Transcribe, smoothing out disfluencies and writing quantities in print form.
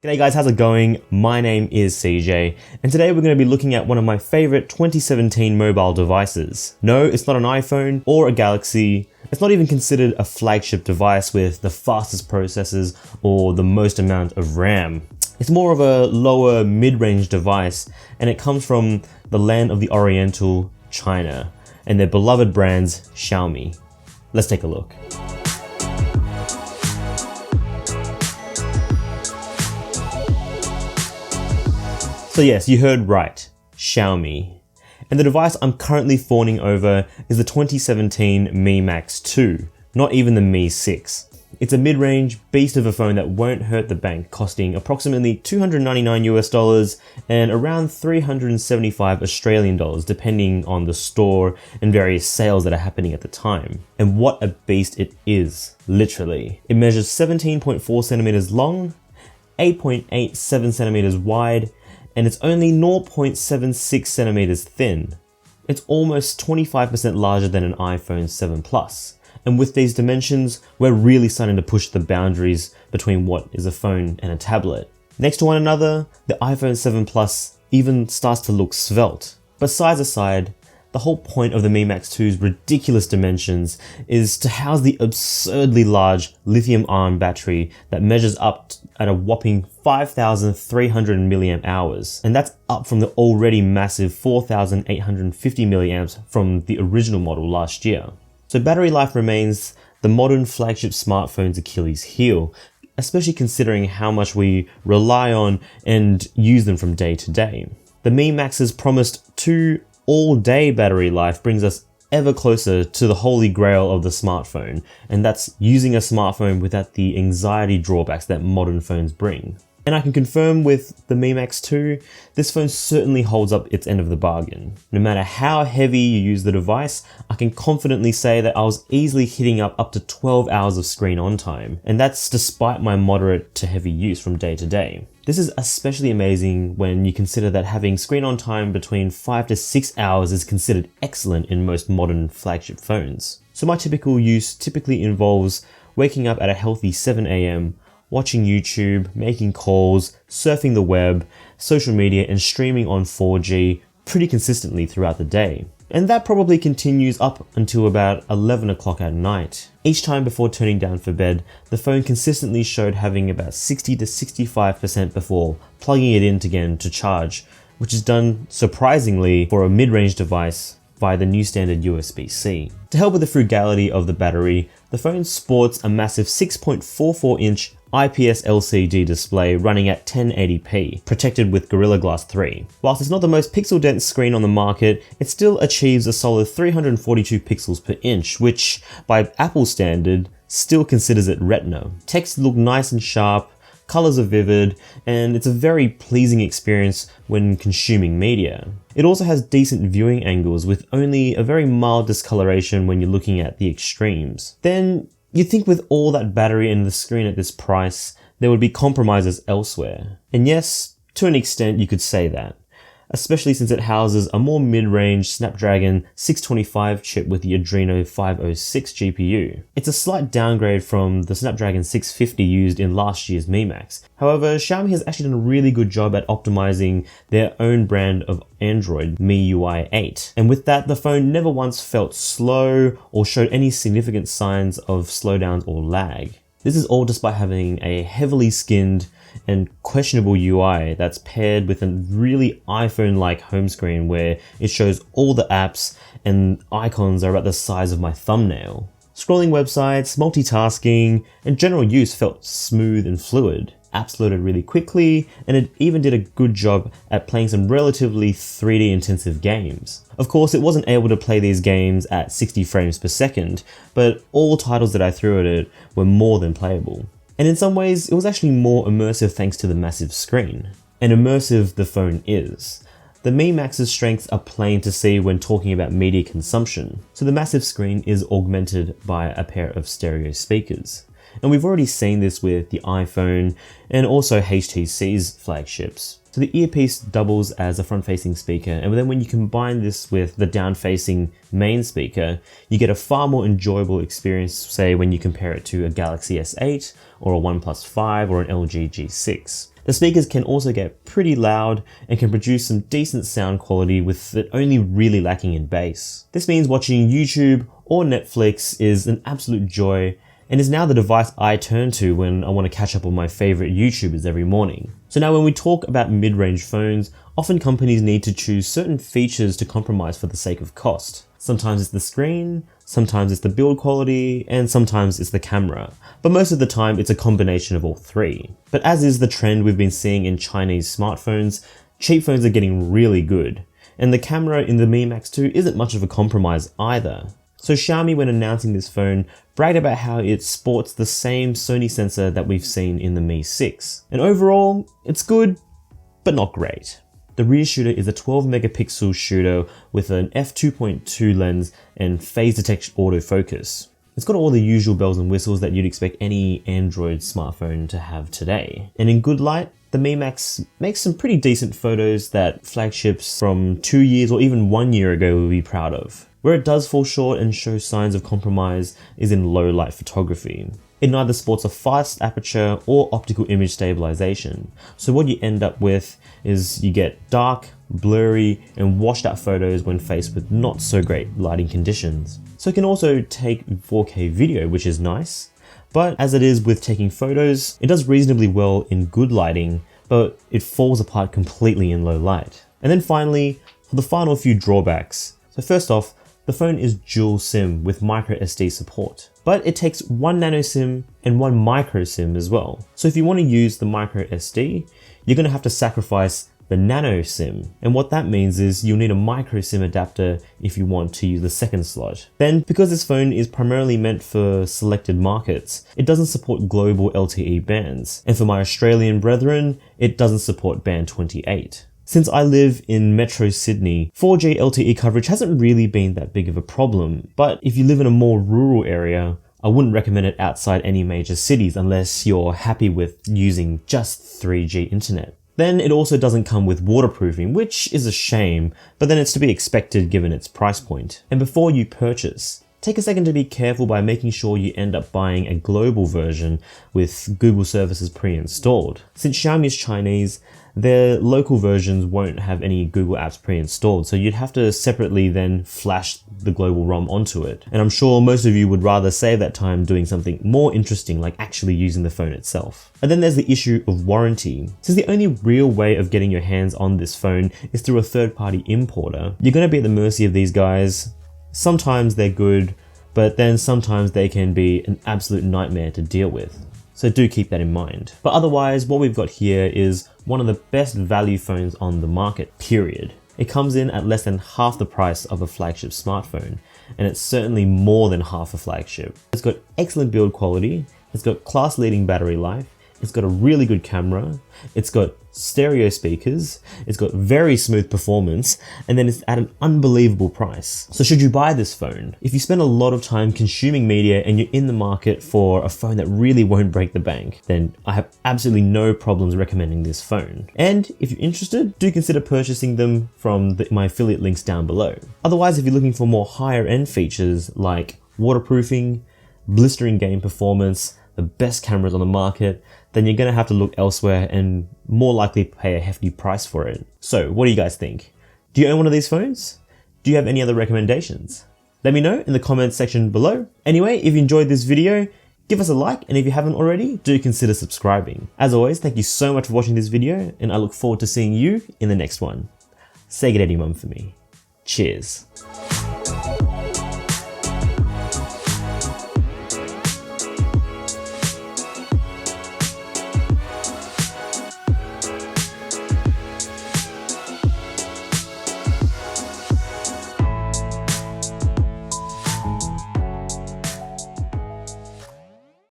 G'day guys, how's it going? My name is CJ, and today we're going to be looking at one of my favorite 2017 mobile devices. No, it's not an iPhone or a Galaxy. It's not even considered a flagship device with the fastest processors or the most amount of RAM. It's more of a lower mid-range device, and it comes from the land of the Oriental, China, and their beloved brands Xiaomi. Let's take a look. So yes, you heard right, Xiaomi. And the device I'm currently fawning over is the 2017 Mi Max 2, not even the Mi 6. It's a mid-range beast of a phone that won't hurt the bank, costing approximately $299 US and around 375 Australian dollars, depending on the store and various sales that are happening at the time. And what a beast it is, literally. It measures 17.4 centimeters long, 8.87 centimeters wide, and it's only 0.76 centimeters thin. It's almost 25% larger than an iPhone 7 Plus. And with these dimensions, we're really starting to push the boundaries between what is a phone and a tablet. Next to one another, the iPhone 7 Plus even starts to look svelte. But size aside, the whole point of the Mi Max 2's ridiculous dimensions is to house the absurdly large lithium-ion battery that measures up at a whopping 5,300 milliamp hours. And that's up from the already massive 4,850 milliamps from the original model last year. So battery life remains the modern flagship smartphone's Achilles heel, especially considering how much we rely on and use them from day to day. The Mi Max's promised all-day battery life brings us ever closer to the holy grail of the smartphone, and that's using a smartphone without the anxiety drawbacks that modern phones bring. And I can confirm with the Mi Max 2, this phone certainly holds up its end of the bargain. No matter how heavy you use the device, I can confidently say that I was easily hitting up to 12 hours of screen on time, and that's despite my moderate to heavy use from day to day. This is especially amazing when you consider that having screen on time between 5 to 6 hours is considered excellent in most modern flagship phones. So my typical use typically involves waking up at a healthy 7 AM, watching YouTube, making calls, surfing the web, social media, and streaming on 4G pretty consistently throughout the day. And that probably continues up until about 11 o'clock at night. Each time before turning down for bed, the phone consistently showed having about 60 to 65% before plugging it in again to charge, which is done surprisingly for a mid-range device via the new standard USB-C. To help with the frugality of the battery, the phone sports a massive 6.44-inch IPS LCD display running at 1080p, protected with Gorilla Glass 3. Whilst it's not the most pixel-dense screen on the market, it still achieves a solid 342 pixels per inch, which, by Apple standard, still considers it Retina. Text look nice and sharp, colors are vivid, and it's a very pleasing experience when consuming media. It also has decent viewing angles with only a very mild discoloration when you're looking at the extremes. Then, you'd think with all that battery and the screen at this price, there would be compromises elsewhere. And yes, to an extent you could say that, especially since it houses a more mid-range Snapdragon 625 chip with the Adreno 506 GPU. It's a slight downgrade from the Snapdragon 650 used in last year's Mi Max. However, Xiaomi has actually done a really good job at optimizing their own brand of Android, MIUI 8. And with that, the phone never once felt slow or showed any significant signs of slowdowns or lag. This is all despite having a heavily skinned and questionable UI that's paired with a really iPhone-like home screen where it shows all the apps and icons are about the size of my thumbnail. Scrolling websites, multitasking, and general use felt smooth and fluid. Apps loaded really quickly, and it even did a good job at playing some relatively 3D intensive games. Of course, it wasn't able to play these games at 60 frames per second, but all titles that I threw at it were more than playable. And in some ways, it was actually more immersive thanks to the massive screen. And immersive the phone is. The Mi Max's strengths are plain to see when talking about media consumption. So the massive screen is augmented by a pair of stereo speakers. And we've already seen this with the iPhone and also HTC's flagships. So the earpiece doubles as a front-facing speaker, and then when you combine this with the down-facing main speaker, you get a far more enjoyable experience, say when you compare it to a Galaxy S8 or a OnePlus 5 or an LG G6. The speakers can also get pretty loud and can produce some decent sound quality with it only really lacking in bass. This means watching YouTube or Netflix is an absolute joy and is now the device I turn to when I want to catch up on my favorite YouTubers every morning. So now when we talk about mid-range phones, often companies need to choose certain features to compromise for the sake of cost. Sometimes it's the screen, sometimes it's the build quality, and sometimes it's the camera. But most of the time it's a combination of all three. But as is the trend we've been seeing in Chinese smartphones, cheap phones are getting really good. And the camera in the Mi Max 2 isn't much of a compromise either. So Xiaomi, when announcing this phone, bragged about how it sports the same Sony sensor that we've seen in the Mi 6. And overall, it's good, but not great. The rear shooter is a 12 megapixel shooter with an f2.2 lens and phase detection autofocus. It's got all the usual bells and whistles that you'd expect any Android smartphone to have today. And in good light, the Mi Max makes some pretty decent photos that flagships from 2 years or even 1 year ago will be proud of. Where it does fall short and show signs of compromise is in low light photography. It neither sports a fast aperture or optical image stabilization. So what you end up with is you get dark, blurry, and washed out photos when faced with not so great lighting conditions. So it can also take 4K video, which is nice. But as it is with taking photos, it does reasonably well in good lighting, but it falls apart completely in low light. And then finally, for the final few drawbacks. So first off, the phone is dual SIM with micro SD support, but it takes one nano SIM and one micro SIM as well. So if you want to use the micro SD, you're going to have to sacrifice the nano SIM. And what that means is you'll need a micro SIM adapter if you want to use the second slot. Then, because this phone is primarily meant for selected markets, it doesn't support global LTE bands. And for my Australian brethren, it doesn't support band 28. Since I live in Metro Sydney, 4G LTE coverage hasn't really been that big of a problem, but if you live in a more rural area, I wouldn't recommend it outside any major cities unless you're happy with using just 3G internet. Then it also doesn't come with waterproofing, which is a shame, but then it's to be expected given its price point. And before you purchase, take a second to be careful by making sure you end up buying a global version with Google services pre-installed. Since Xiaomi is Chinese, their local versions won't have any Google apps pre-installed, so you'd have to separately then flash the global ROM onto it. And I'm sure most of you would rather save that time doing something more interesting like actually using the phone itself. And then there's the issue of warranty. Since the only real way of getting your hands on this phone is through a third-party importer, you're going to be at the mercy of these guys. Sometimes they're good, but then sometimes they can be an absolute nightmare to deal with. So do keep that in mind. But otherwise, what we've got here is one of the best value phones on the market, period. It comes in at less than half the price of a flagship smartphone, and it's certainly more than half a flagship. It's got excellent build quality, it's got class-leading battery life, it's got a really good camera, it's got stereo speakers, it's got very smooth performance, and then it's at an unbelievable price. So should you buy this phone? If you spend a lot of time consuming media and you're in the market for a phone that really won't break the bank, then I have absolutely no problems recommending this phone. And if you're interested, do consider purchasing them from my affiliate links down below. Otherwise, if you're looking for more higher end features like waterproofing, blistering game performance, the best cameras on the market, then you're going to have to look elsewhere and more likely pay a hefty price for it. So what do you guys think? Do you own one of these phones? Do you have any other recommendations? Let me know in the comments section below. Anyway, if you enjoyed this video, give us a like, and if you haven't already, do consider subscribing. As always, thank you so much for watching this video, and I look forward to seeing you in the next one. Say good day, mum, for me. Cheers.